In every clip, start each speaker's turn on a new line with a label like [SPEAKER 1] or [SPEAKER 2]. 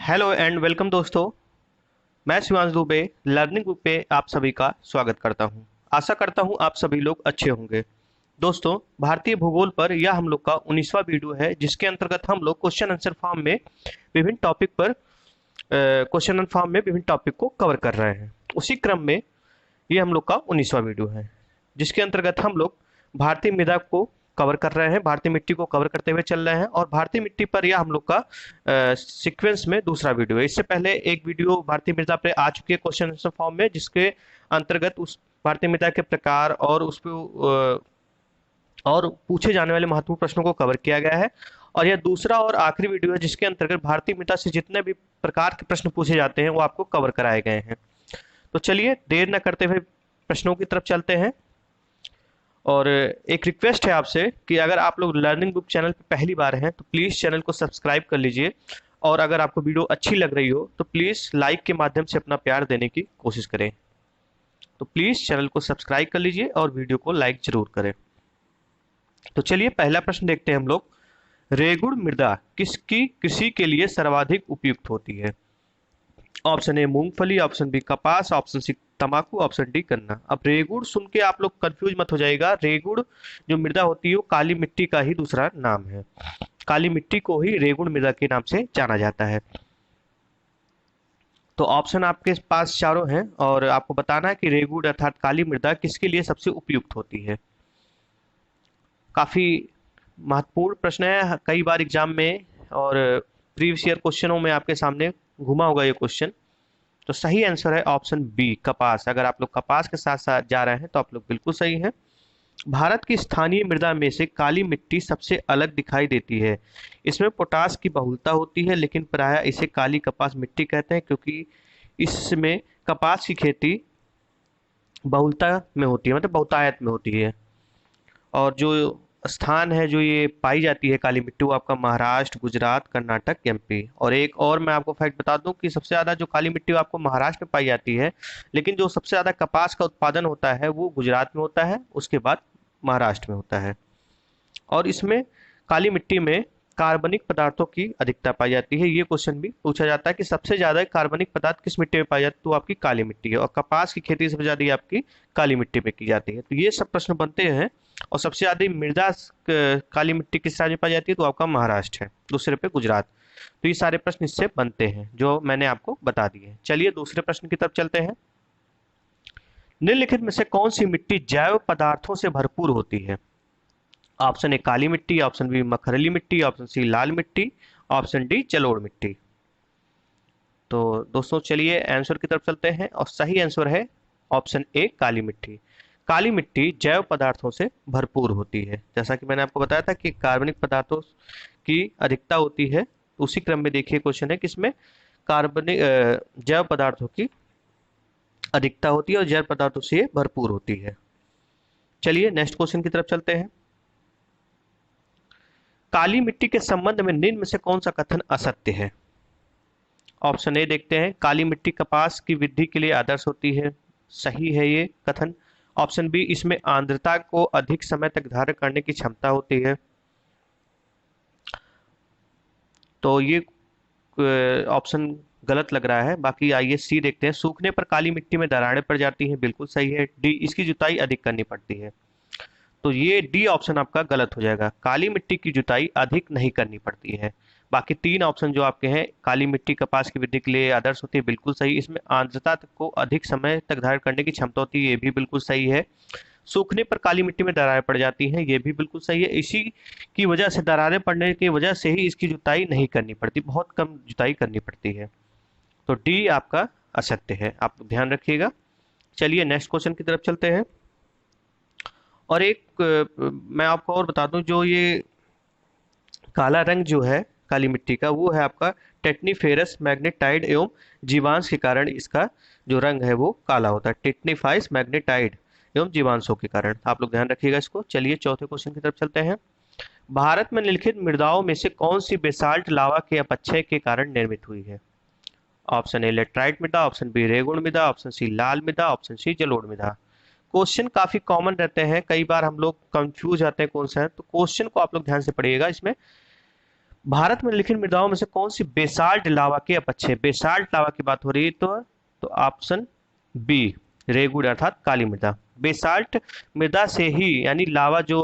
[SPEAKER 1] Hello and welcome दोस्तों। मैं Shivansh Dubey learning book पे आप सभी का स्वागत करता हूं। आशा करता हूं आप सभी लोग अच्छे होंगे। दोस्तों, भारतीय भूगोल पर यह हम लोग का 19वां वीडियो है, जिसके अंतर्गत हम लोग क्वेश्चन आंसर फॉर्म में विभिन्न टॉपिक पर क्वेश्चन आंसर फॉर्म में विभिन्न टॉपिक को कवर कर रहे हैं। उसी क्रम में ये हम लोग का 19वां वीडियो है, जिसके अंतर्गत हम लोग भारतीय मृदा को कवर कर रहे हैं, भारतीय मिट्टी को कवर करते हुए चल रहे हैं और भारतीय मिट्टी पर यह हम लोग का सीक्वेंस में दूसरा वीडियो है। इससे पहले एक वीडियो भारतीय मृदा पर आ चुकी है क्वेश्चन आंसर फॉर्म में, जिसके अंतर्गत उस भारतीय मृदा के प्रकार और उस पर और पूछे जाने वाले महत्वपूर्ण प्रश्नों को कवर किया गया है। और यह दूसरा और आखिरी वीडियो है, जिसके अंतर्गत भारतीय मृदा से जितने भी प्रकार के प्रश्न पूछे जाते हैं वो आपको कवर कराए गए हैं। तो चलिए देर न करते हुए प्रश्नों की तरफ चलते हैं। और एक रिक्वेस्ट है आपसे कि अगर आप लोग लर्निंग बुक चैनल पर पहली बार हैं तो प्लीज़ चैनल को सब्सक्राइब कर लीजिए, और अगर आपको वीडियो अच्छी लग रही हो तो प्लीज़ लाइक के माध्यम से अपना प्यार देने की कोशिश करें। तो प्लीज़ चैनल को सब्सक्राइब कर लीजिए और वीडियो को लाइक जरूर करें। तो चलिए पहला प्रश्न देखते हैं हम लोग। रेगुड़ मृदा किसकी कृषि के लिए सर्वाधिक उपयुक्त होती है? ऑप्शन ए मूंगफली, ऑप्शन बी कपास, ऑप्शन सी तंबाकू, ऑप्शन डी गन्ना। अब रेगुड़ सुन के आप लोग कंफ्यूज मत हो जाएगा। रेगुड़ जो मृदा होती है वो काली मिट्टी का ही दूसरा नाम है। काली मिट्टी को ही रेगुड़ मृदा के नाम से जाना जाता है। तो ऑप्शन आपके पास चारों हैं और आपको बताना है कि रेगुड़ अर्थात काली मृदा किसके लिए सबसे उपयुक्त होती है। काफी महत्वपूर्ण प्रश्न है, कई बार एग्जाम में और प्रीवियस ईयर क्वेश्चनों में आपके सामने घुमा होगा ये क्वेश्चन। तो सही आंसर है ऑप्शन बी कपास। अगर आप लोग कपास के साथ साथ जा रहे हैं तो आप लोग बिल्कुल सही हैं। भारत की स्थानीय मृदा में से काली मिट्टी सबसे अलग दिखाई देती है। इसमें पोटास की बहुलता होती है, लेकिन प्रायः इसे काली कपास मिट्टी कहते हैं, क्योंकि इसमें कपास की खेती बहुलता में होती है, मतलब बहुतायत में होती है। और जो स्थान है जो ये पाई जाती है काली मिट्टी, वो आपका महाराष्ट्र, गुजरात, कर्नाटक, एमपी। और एक और मैं आपको फैक्ट बता दूं कि सबसे ज़्यादा जो काली मिट्टी वो आपको महाराष्ट्र में पाई जाती है, लेकिन जो सबसे ज़्यादा कपास का उत्पादन होता है वो गुजरात में होता है, उसके बाद महाराष्ट्र में होता है। और इसमें काली मिट्टी में कार्बनिक पदार्थों की अधिकता पाई जाती है। ये क्वेश्चन भी पूछा जाता है कि सबसे ज्यादा कार्बनिक पदार्थ किस मिट्टी में पाई जाती है, तो आपकी काली मिट्टी है। और कपास की खेती सबसे ज्यादा आपकी काली मिट्टी में की जाती है। तो ये सब प्रश्न बनते हैं। और सबसे ज्यादा मृदा काली मिट्टी किस राज्य में पाई जाती है, तो आपका महाराष्ट्र है, दूसरे पे गुजरात। तो ये सारे प्रश्न इससे बनते हैं जो मैंने आपको बता दिए। चलिए दूसरे प्रश्न की तरफ चलते हैं। निम्नलिखित में से कौन सी मिट्टी जैव पदार्थों से भरपूर होती है? ऑप्शन ए काली मिट्टी, ऑप्शन बी मखरली मिट्टी, ऑप्शन सी लाल मिट्टी, ऑप्शन डी जलोढ़ मिट्टी। तो दोस्तों चलिए आंसर की तरफ चलते हैं और सही आंसर है ऑप्शन ए काली मिट्टी। काली मिट्टी जैव पदार्थों से भरपूर होती है। जैसा कि मैंने आपको बताया था कि कार्बनिक पदार्थों की अधिकता होती है, उसी क्रम में देखिए क्वेश्चन है कि इसमें कार्बनिक जैव पदार्थों की अधिकता होती है और जैव पदार्थों से ये भरपूर होती है। चलिए नेक्स्ट क्वेश्चन की तरफ चलते हैं। काली मिट्टी के संबंध में निम्न में से कौन सा कथन असत्य है? ऑप्शन ए देखते हैं, काली मिट्टी कपास की वृद्धि के लिए आदर्श होती है। सही है ये कथन। ऑप्शन बी, इसमें आर्द्रता को अधिक समय तक धारण करने की क्षमता होती है। तो ये ऑप्शन गलत लग रहा है। बाकी आइए सी देखते हैं, सूखने पर काली मिट्टी में दरारें पड़ जाती हैं। बिल्कुल सही है। डी, इसकी जुताई अधिक करनी पड़ती है। तो ये डी ऑप्शन आपका गलत हो जाएगा। काली मिट्टी की जुताई अधिक नहीं करनी पड़ती है। बाकी तीन ऑप्शन जो आपके हैं, काली मिट्टी कपास की वृद्धि के लिए आदर्श होती है, बिल्कुल सही। इसमें आर्द्रता को अधिक समय तक धारण करने की क्षमता होती है, ये भी बिल्कुल सही है। सूखने पर काली मिट्टी में दरारें पड़ जाती हैं, ये भी बिल्कुल सही है। इसी की वजह से, दरारें पड़ने की वजह से ही इसकी जुताई नहीं करनी पड़ती, बहुत कम जुताई करनी पड़ती है। तो डी आपका असत्य है, आप ध्यान रखिएगा। चलिए नेक्स्ट क्वेश्चन की तरफ चलते हैं। और एक मैं आपको और बता दूं, जो ये काला रंग जो है काली मिट्टी का, वो है आपका टेक्नीफेरस मैग्नेटाइड एवं जीवांश के कारण इसका जो रंग है वो काला होता है। टेक्नीफाइस मैग्नेटाइड एवं जीवांशों के कारण, आप लोग ध्यान रखिएगा इसको। चलिए चौथे क्वेश्चन की तरफ चलते हैं। भारत में निम्नलिखित मृदाओं में से कौन सी बेसाल्ट लावा के अपक्षय के कारण निर्मित हुई है? ऑप्शन ए लेटराइट मृदा, ऑप्शन बी रेगुण मृदा, ऑप्शन सी लाल मृदा, ऑप्शन सी जलोढ़ मृदा। क्वेश्चन काफी कॉमन रहते हैं, कई बार हम लोग कंफ्यूज आते हैं कौन सा है, तो क्वेश्चन को आप लोग ध्यान से पढ़िएगा। इसमें भारत में निम्नलिखित मृदाओं में से कौन सी बेसाल्ट लावा के अपक्षय है? बेसाल्ट लावा की बात हो रही है तो ऑप्शन बी रेगुड़ अर्थात काली मृदा। बेसाल्ट मृदा से ही यानी लावा जो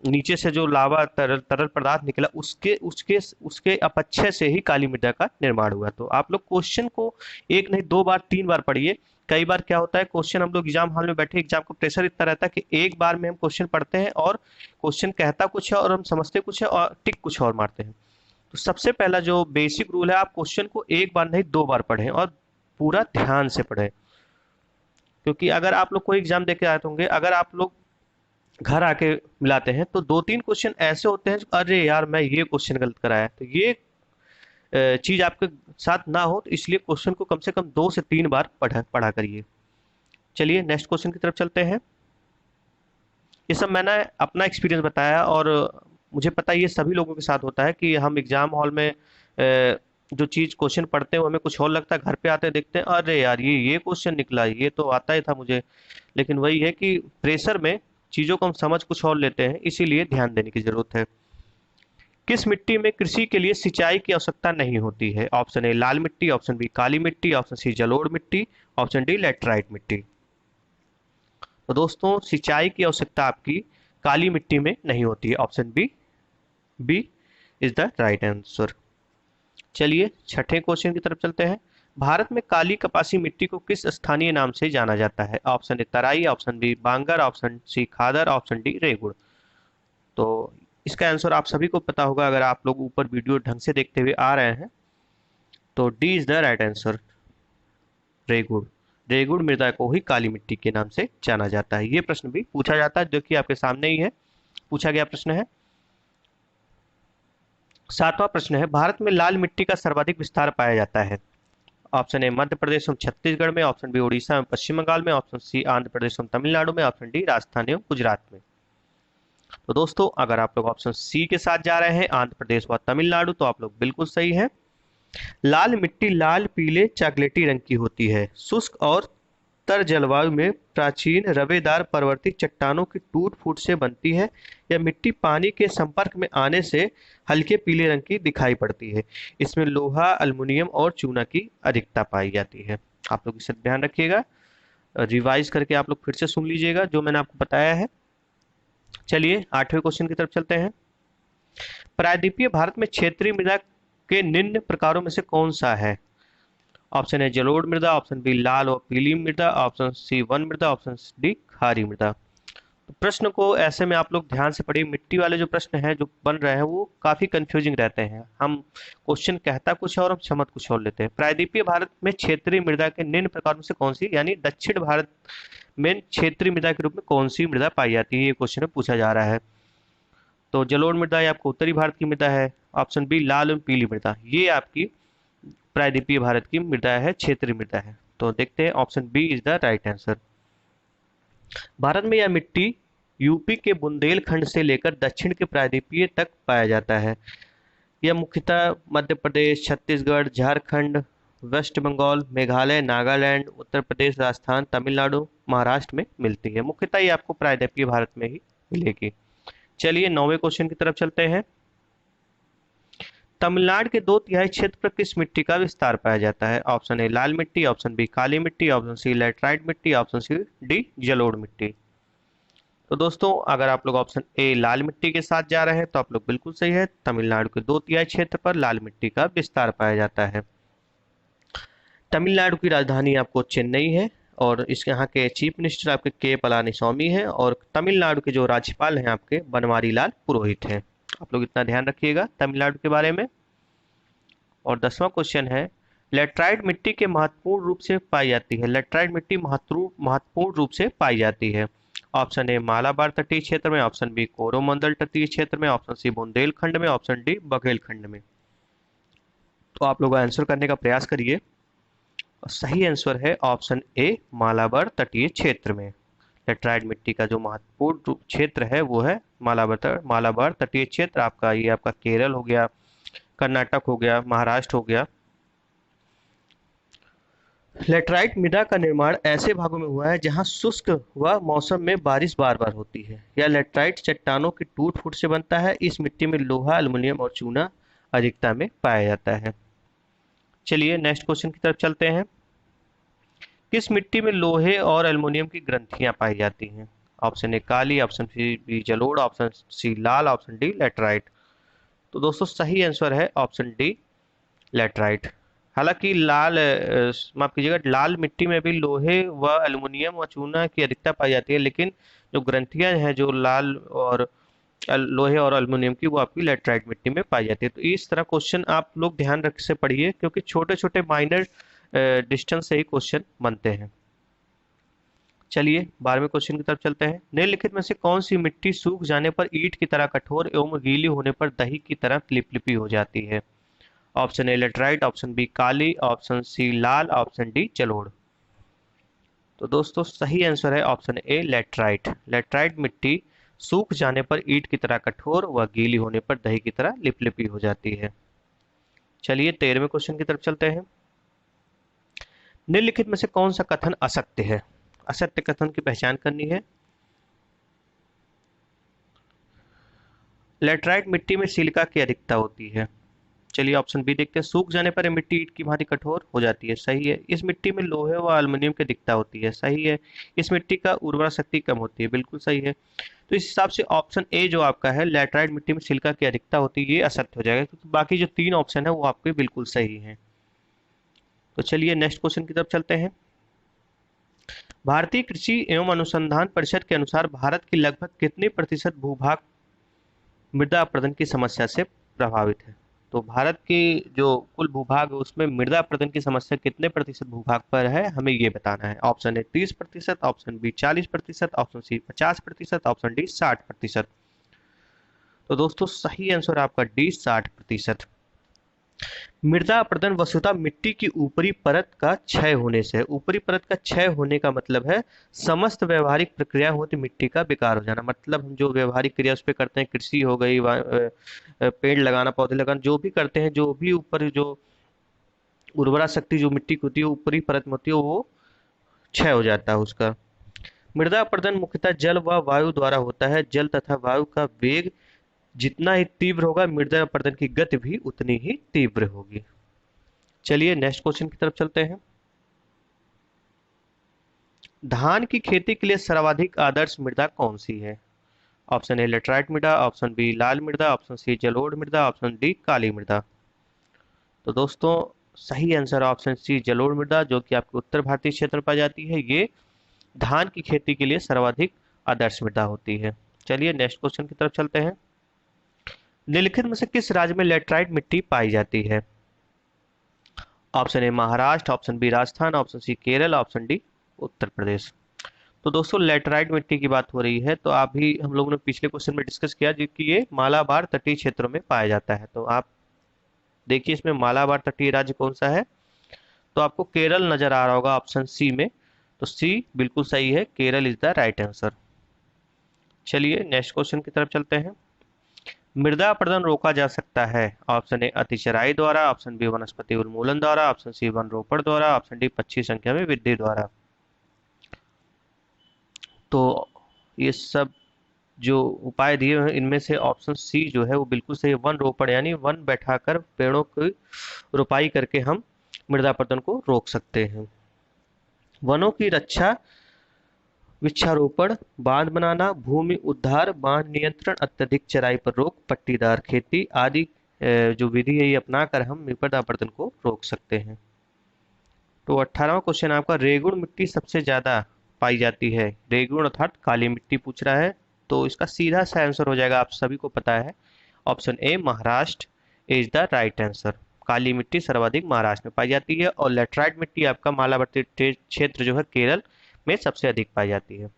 [SPEAKER 1] नीचे से जो लावा तरल तरल पदार्थ निकला उसके उसके उसके अपक्षय से ही काली मृदा का निर्माण हुआ। तो आप लोग क्वेश्चन को एक नहीं दो बार तीन बार पढ़िए। कई बार क्या होता है क्वेश्चन हम लोग एग्जाम हॉल में बैठे एग्जाम का प्रेशर इतना रहता है कि एक बार में हम क्वेश्चन पढ़ते हैं और क्वेश्चन कहता कुछ है और हम समझते कुछ है और टिक कुछ और मारते हैं। तो सबसे पहला जो बेसिक रूल है आप क्वेश्चन को एक बार नहीं दो बार पढ़ें और पूरा ध्यान से पढ़ें। क्योंकि अगर आप लोग कोई एग्जाम देके आए होंगे अगर आप लोग घर आके मिलाते हैं तो दो तीन क्वेश्चन ऐसे होते हैं अरे यार मैं ये क्वेश्चन गलत कराया, तो ये चीज आपके साथ ना हो तो इसलिए क्वेश्चन को कम से कम 2 से 3 बार पढ़ा करिए। चलिए नेक्स्ट क्वेश्चन की तरफ चलते हैं। ये सब मैंने अपना एक्सपीरियंस बताया और मुझे पता है ये सभी लोगों के साथ होता है कि हम एग्जाम हॉल में जो चीज क्वेश्चन पढ़ते हैं वो हमें कुछ और लगता है, घर पे आते देखते हैं अरे यार ये क्वेश्चन निकला, ये तो आता ही था मुझे। लेकिन वही है कि प्रेशर में चीजों को हम समझ कुछ और लेते हैं, इसीलिए ध्यान देने की जरूरत है। किस मिट्टी में कृषि के लिए सिंचाई की आवश्यकता नहीं होती है? ऑप्शन ए लाल मिट्टी, ऑप्शन बी काली मिट्टी, ऑप्शन सी जलोढ़ मिट्टी, ऑप्शन डी लैटराइट मिट्टी। तो दोस्तों सिंचाई की आवश्यकता आपकी काली मिट्टी में नहीं होती है। Option B B is the right answer. चलिए छठे क्वेश्चन की तरफ चलते हैं। भारत में काली कपासी मिट्टी को किस स्थानीय नाम से जाना जाता है? ऑप्शन ए तराई, ऑप्शन बी बांगर, ऑप्शन सी खादर, ऑप्शन डी रेगुड़। तो इसका आंसर आप सभी को पता होगा अगर आप लोग ऊपर वीडियो ढंग से देखते हुए आ रहे हैं। तो D is the right answer रेगुड़। रेगुड़ मृदा को ही काली मिट्टी के नाम से जाना जाता है। ये प्रश्न भी पूछा जाता है जो कि आपके सामने ही है, पूछा गया प्रश्न है। सातवां प्रश्न है भारत में लाल मिट्टी का सर्वाधिक विस्तार पाया जाता है? ऑप्शन ए मध्य प्रदेश एवं छत्तीसगढ़ में, ऑप्शन बी उड़ीसा एवं पश्चिम बंगाल में, ऑप्शन सी आंध्र प्रदेश एवं तमिलनाडु में, ऑप्शन डी राजस्थान एवं गुजरात में। तो दोस्तों अगर आप लोग ऑप्शन सी के साथ जा रहे हैं आंध्र प्रदेश व तमिलनाडु तो आप लोग बिल्कुल सही है। लाल मिट्टी लाल पीले चॉकलेटी रंग की होती है। शुष्क और तर जलवायु में प्राचीन रवेदार पर्वतीय चट्टानों की टूट फूट से बनती है। यह मिट्टी पानी के संपर्क में आने से हल्के पीले रंग की दिखाई पड़ती है। इसमें लोहा, अल्युमिनियम और चूना की अधिकता पाई जाती है। आप लोग इसे ध्यान रखिएगा, रिवाइज करके आप लोग फिर से सुन लीजिएगा जो मैंने आपको बताया है। चलिए आठवें क्वेश्चन की तरफ चलते हैं। प्रायद्वीपीय भारत में क्षेत्रीय मृदा के निम्न प्रकारों में से कौन सा है? ऑप्शन ए जलोढ़ मृदा, ऑप्शन बी लाल और पीली मृदा, ऑप्शन सी वन मृदा, ऑप्शन डी खारी मृदा। तो प्रश्न को ऐसे में आप लोग ध्यान से पढ़िए। मिट्टी वाले जो प्रश्न हैं जो बन रहे हैं वो काफी कंफ्यूजिंग रहते हैं। हम क्वेश्चन कहता कुछ है और हम समझ कुछ और लेते हैं। प्रायद्वीपीय भारत में क्षेत्रीय मृदा के निम्न प्रकार में से कौन सी यानी दक्षिण भारत में क्षेत्रीय मृदा के रूप में कौन सी मृदा पाई जाती है, ये क्वेश्चन में पूछा जा रहा है। तो जलोढ़ मृदा ये आपको उत्तरी भारत की मृदा है। ऑप्शन बी लाल और पीली मृदा ये आपकी प्रायद्वीपीय भारत की मृदा है, क्षेत्रीय मृदा है। तो देखते हैं option B is the right answer. Bharat में यह मिट्टी यूपी के बुंदेलखंड से लेकर दक्षिण के प्रायद्वीपीय तक पाया जाता है। यह मुख्यतः मध्य प्रदेश, छत्तीसगढ़, झारखंड, वेस्ट बंगाल, मेघालय, नागालैंड, उत्तर प्रदेश, राजस्थान, तमिलनाडु, महाराष्ट्र में मिलती है। मुख्यतः ये आपको प्रायद्वीपीय भारत में ही मिलेगी। चलिए नौवें क्वेश्चन की तरफ चलते हैं। तमिलनाडु के 2/3 क्षेत्र पर किस मिट्टी का विस्तार पाया जाता है? ऑप्शन ए लाल मिट्टी, ऑप्शन बी काली मिट्टी, ऑप्शन सी लैटराइट मिट्टी, ऑप्शन सी डी जलोढ़ मिट्टी। तो दोस्तों अगर आप लोग ऑप्शन ए लाल मिट्टी के साथ जा रहे हैं तो आप लोग बिल्कुल सही है। तमिलनाडु के 2/3 क्षेत्र पर लाल मिट्टी का विस्तार पाया जाता है। तमिलनाडु की राजधानी आपको चेन्नई है और इसके यहाँ के चीफ मिनिस्टर आपके के पलानीस्वामी हैं और तमिलनाडु के जो राज्यपाल हैं आपके बनवारी लाल पुरोहित हैं। आप लोग इतना ध्यान रखिएगा तमिलनाडु के बारे में। और 10वां क्वेश्चन है लैटराइट मिट्टी के महत्वपूर्ण रूप से पाई जाती है। लैटराइट मिट्टी महत्वपूर्ण रूप से पाई जाती है। ऑप्शन ए मालाबार तटीय क्षेत्र में, ऑप्शन बी कोरोमंडल तटीय क्षेत्र में, ऑप्शन सी बुंदेलखंड में, ऑप्शन डी बघेलखंड में। तो आप लोग आंसर करने का प्रयास करिए। सही आंसर है ऑप्शन ए मालाबार तटीय क्षेत्र में। लेटराइट मिट्टी का जो महत्वपूर्ण क्षेत्र है वो है मालाबार तटीय क्षेत्र। आपका ये आपका केरल हो गया, कर्नाटक हो गया, महाराष्ट्र हो गया। लेटराइट मृदा का निर्माण ऐसे भागों में हुआ है जहां शुष्क व मौसम में बारिश बार बार होती है। यह लेटराइट चट्टानों की टूट फूट से बनता है। इस मिट्टी में लोहा, अल्युमिनियम और चूना अधिकता में पाया जाता है। चलिए नेक्स्ट क्वेश्चन की तरफ चलते हैं। किस मिट्टी में लोहे और एल्युमिनियम की ग्रंथियां पाई जाती हैं? ऑप्शन ए काली, ऑप्शन बी जलोढ़, ऑप्शन सी लाल, ऑप्शन डी लेटराइट। तो दोस्तों सही आंसर है ऑप्शन डी लेटराइट। हालांकि माफ कीजिएगा, लाल मिट्टी में भी लोहे व एल्युमिनियम व चूना की अधिकता पाई जाती है, लेकिन जो ग्रंथियां हैं जो लाल और लोहे और एल्युमिनियम की, वो आपकी लेटराइट मिट्टी में पाई जाती है। तो इस तरह क्वेश्चन आप लोग ध्यान रख से पढ़िए, क्योंकि छोटे छोटे माइनर डिस्टेंस से ही क्वेश्चन बनते हैं। चलिए 12वें क्वेश्चन की तरफ चलते हैं। निम्नलिखित में से कौन सी मिट्टी सूख जाने पर ईंट की तरह कठोर एवं गीली होने पर दही की तरह लिपलिपी हो जाती है? Option A laterite, option B काली, ऑप्शन सी लाल, ऑप्शन डी जलोढ़। तो दोस्तों सही आंसर है ऑप्शन ए लेटराइट। लेटराइट मिट्टी सूख जाने पर ईंट की तरह कठोर व गीली होने पर दही की तरह लिपलिपी हो जाती है। चलिए 13वें क्वेश्चन की तरफ चलते हैं। निम्नलिखित में से कौन सा कथन असत्य है? असत्य कथन की पहचान करनी है। लेटराइट मिट्टी में सिलिका की अधिकता होती है। चलिए ऑप्शन बी देखते हैं। सूख जाने पर यह मिट्टी ईंट की भांति कठोर हो जाती है। सही है। इस मिट्टी में लोहे व एल्युमिनियम की अधिकता होती है। सही है। इस मिट्टी का उर्वरा शक्ति कम होती है। बिल्कुल सही है। तो इस हिसाब से ऑप्शन ए जो आपका है, लेटराइट मिट्टी में सिलिका की अधिकता होती है, ये असत्य हो जाएगा, क्योंकि बाकी जो 3 ऑप्शन है वो आपके बिल्कुल सही हैं। तो चलिए नेक्स्ट क्वेश्चन की तरफ चलते हैं। भारतीय कृषि एवं अनुसंधान परिषद के अनुसार भारत की लगभग कितने प्रतिशत भूभाग मृदा अपरदन की समस्या से प्रभावित है? तो भारत के जो कुल भूभाग है उसमें मृदा अपरदन की समस्या कितने प्रतिशत भूभाग पर है, हमें ये बताना है। Option A 30%, option B 40%, option C 50%, option D 60%। तो दोस्तों सही आंसर आपका डी 60%। मृदा अपरदन वस्तुतः मिट्टी की ऊपरी परत का क्षय होने से है। ऊपरी परत का क्षय होने का मतलब है समस्त व्यवहारिक प्रक्रिया होती मिट्टी का बेकार हो जाना। मतलब हम जो व्यवहारिक क्रिया उस पर करते हैं, कृषि हो गई, पेड़ लगाना, पौधे लगाना, जो भी करते हैं, जो भी ऊपर जो उर्वरा शक्ति जो मिट्टी की होती है ऊपरी परत में होती है, वो क्षय हो जाता है उसका। मृदा अपरदन मुख्यतः जल व वायु द्वारा होता है। जल तथा वायु का वेग जितना ही तीव्र होगा, मृदा अपरदन की गति भी उतनी ही तीव्र होगी। चलिए नेक्स्ट क्वेश्चन की तरफ चलते हैं। धान की खेती के लिए सर्वाधिक आदर्श मृदा कौन सी है? ऑप्शन ए लेटराइट मृदा, ऑप्शन बी लाल मृदा, ऑप्शन सी जलोढ़ मृदा, ऑप्शन डी काली मृदा। तो दोस्तों सही आंसर ऑप्शन सी जलोढ़ मृदा, जो कि आपके उत्तर भारतीय क्षेत्र में पाई जाती है। ये धान की खेती के लिए सर्वाधिक आदर्श मृदा होती है। चलिए नेक्स्ट क्वेश्चन की तरफ चलते हैं। निम्नलिखित में से किस राज्य में लेटराइट मिट्टी पाई जाती है? Option A Maharashtra, option B Rajasthan, option C Kerala, option D Uttar Pradesh. तो दोस्तों लेटराइट मिट्टी की बात हो रही है, तो अभी हम लोगों ने पिछले क्वेश्चन में डिस्कस किया जो कि ये मालाबार तटीय क्षेत्रों में पाया जाता है। तो आप देखिए इसमें मालाबार तटीय राज्य कौन सा है, तो आपको केरल नजर आ रहा होगा ऑप्शन सी में। तो सी बिल्कुल सही है, Kerala is the right answer. चलिए नेक्स्ट क्वेश्चन की तरफ चलते हैं। मृदा अपरदन रोका जा सकता है। ऑप्शन ए अतिचराई द्वारा, ऑप्शन बी वनस्पति उन्मूलन द्वारा, ऑप्शन सी वन रोपण द्वारा, ऑप्शन डी पक्षी संख्या में वृद्धि द्वारा। तो ये सब जो उपाय दिए हैं इनमें से ऑप्शन सी जो है वो बिल्कुल सही है। वन रोपण यानी वन बैठाकर पेड़ों की रोपाई करके हम मृदा अपरदन को रोक सकते हैं। वनों की रक्षा, वृक्षारोपण, बांध बनाना, भूमि उद्धार, बांध नियंत्रण, अत्यधिक चराई पर रोक, पट्टीदार खेती आदि जो विधि है ये अपनाकर हम मृदा अपरदन को रोक सकते हैं। तो 18वां क्वेश्चन आपका, रेगुड़ मिट्टी सबसे ज्यादा पाई जाती है। रेगुड़ अर्थात काली मिट्टी पूछ रहा है, तो इसका सीधा सा आंसर हो जाएगा, आप सभी को पता है, option A Maharashtra is the right answer. काली मिट्टी सर्वाधिक महाराष्ट्र में पाई जाती है और लेटराइट मिट्टी आपका मालाबार क्षेत्र जो है केरल में सबसे अधिक पाई जाती है।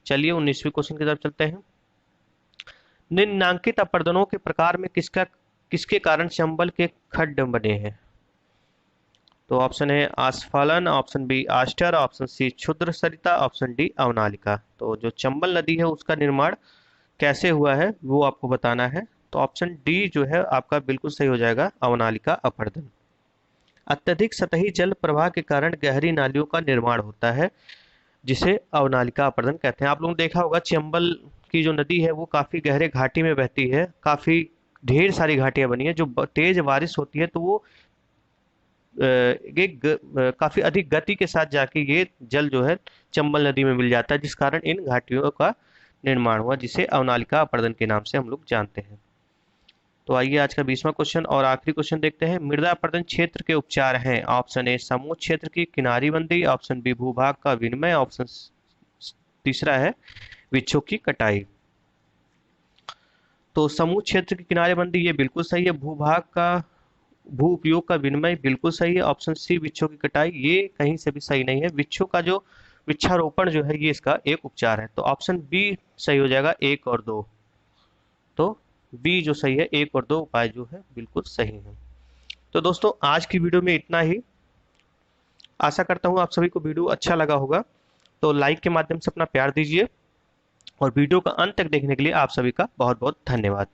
[SPEAKER 1] चलिए 19वीं क्वेश्चन की तरफ चलते हैं। निम्नांकित अपरदनों के प्रकार में किसके कारण चंबल के खड्ड बने हैं? तो ऑप्शन है आस्फालन, ऑप्शन बी आस्टर, ऑप्शन सी क्षुद्र सरिता, ऑप्शन डी अवनालिका। तो जो चंबल नदी है उसका निर्माण कैसे हुआ है वो आपको बताना है। तो ऑप्शन डी जो है आपका बिल्कुल सही हो जाएगा, अवनालिका अपरदन। अत्यधिक सतही जल प्रवाह के कारण गहरी नालियों का निर्माण होता है, जिसे अवनालिका अपरदन कहते हैं। आप लोगों ने देखा होगा चंबल की जो नदी है वो काफी गहरे घाटी में बहती है, काफी ढेर सारी घाटियां बनी है। जो तेज बारिश होती है तो वो काफी अधिक गति के साथ जाके ये जल जो है चंबल नदी में मिल जाता है, जिस कारण इन घाटियों का निर्माण हुआ, जिसे अवनालिका अपर्दन के नाम से हम लोग जानते हैं। तो आइए आज का 20वां क्वेश्चन और आखिरी क्वेश्चन देखते हैं। मृदा अपरदन क्षेत्र के उपचार हैं। ऑप्शन ए समोच्च क्षेत्र की किनारी बंदी, ऑप्शन बी भूभाग का विनिमय, ऑप्शन तीसरा है वृक्षों की कटाई। तो समोच्च क्षेत्र की किनारेबंदी ये बिल्कुल सही है। भूभाग का भू उपयोग का विनिमय बिल्कुल सही है। ऑप्शन सी वृक्षों की कटाई ये कहीं से भी सही नहीं है। वृक्षों का जो वृक्षारोपण जो है ये इसका एक उपचार है। तो ऑप्शन बी सही हो जाएगा, एक और दो। तो बी जो सही है, एक और दो उपाय जो है बिल्कुल सही है। तो दोस्तों आज की वीडियो में इतना ही। आशा करता हूँ आप सभी को वीडियो अच्छा लगा होगा। तो लाइक के माध्यम से अपना प्यार दीजिए और वीडियो का अंत तक देखने के लिए आप सभी का बहुत बहुत धन्यवाद।